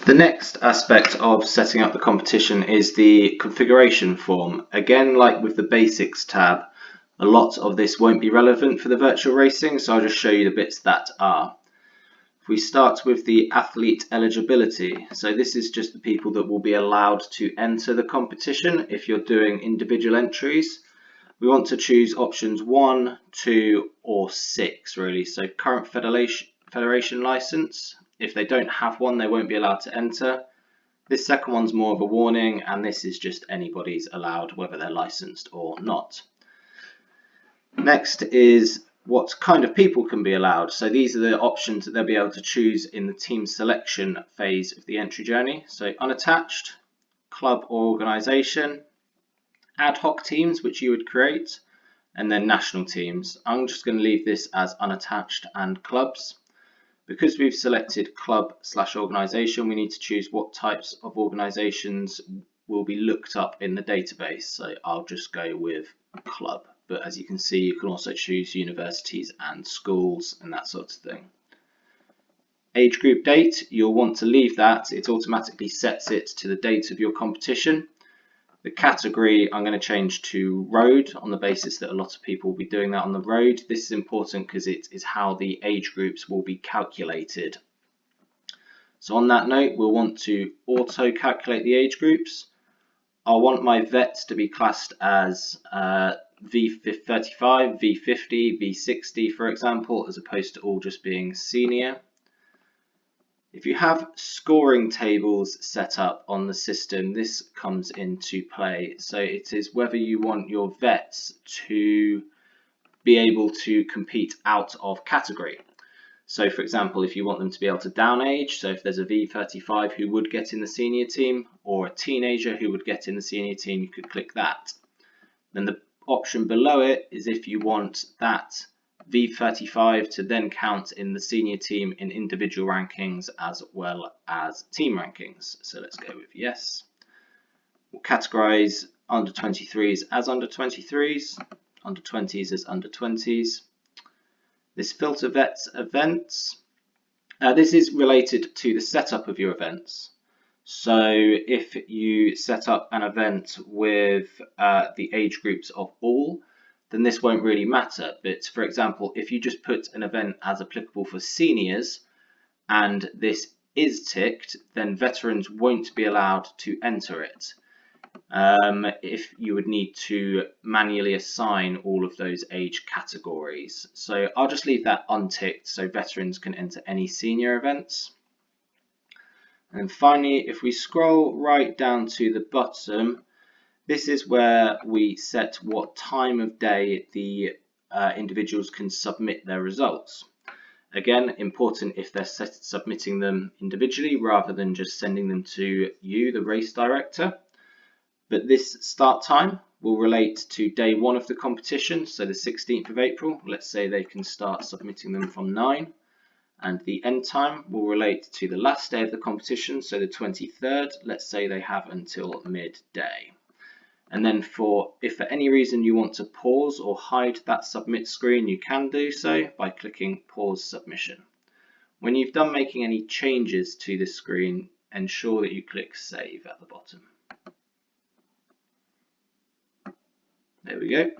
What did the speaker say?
The next aspect of setting up the competition is the configuration form. Again, like with the basics tab, a lot of this won't be relevant for the virtual racing, so I'll just show you the bits that are. If we start with the athlete eligibility, so this is just the people that will be allowed to enter the competition if you're doing individual entries. We want to choose options 1, 2 or 6 really, so current federation license. If they don't have one, they won't be allowed to enter. This second one's more of a warning, and this is just anybody's allowed whether they're licensed or not. Next is what kind of people can be allowed. So these are the options that they'll be able to choose in the team selection phase of the entry journey. So unattached, club or organisation, ad hoc teams which you would create, and then national teams. I'm just going to leave this as unattached and clubs. Because we've selected club/organisation, we need to choose what types of organisations will be looked up in the database. So I'll just go with club. But as you can see, you can also choose universities and schools and that sort of thing. Age group date, you'll want to leave that. It automatically sets it to the date of your competition. The category I'm going to change to road on the basis that a lot of people will be doing that on the road. This is important because it is how the age groups will be calculated. So on that note, we'll want to auto calculate the age groups. I want my vets to be classed as V35, V50, V60 for example, as opposed to all just being senior. If you have scoring tables set up on the system, this comes into play. So it is whether you want your vets to be able to compete out of category. So for example, if you want them to be able to down age, so if there's a V35 who would get in the senior team or a teenager who would get in the senior team, you could click that. Then the option below it is if you want that V35 to then count in the senior team in individual rankings as well as team rankings. So let's go with yes. We'll categorize under 23s as under 23s, under 20s as under 20s. This filter vets events. This is related to the setup of your events. So if you set up an event with the age groups of all, then this won't really matter. But for example, if you just put an event as applicable for seniors and this is ticked, then veterans won't be allowed to enter it. If you would need to manually assign all of those age categories. So I'll just leave that unticked so veterans can enter any senior events. And finally, if we scroll right down to the bottom, this is where we set what time of day the individuals can submit their results. Again, important if they're submitting them individually rather than just sending them to you, the race director. But this start time will relate to day 1 of the competition, so the 16th of April. Let's say they can start submitting them from 9. And the end time will relate to the last day of the competition, so the 23rd. Let's say they have until midday. And then if for any reason you want to pause or hide that submit screen, you can do so by clicking pause submission. When you've done making any changes to this screen, ensure that you click save at the bottom. There we go.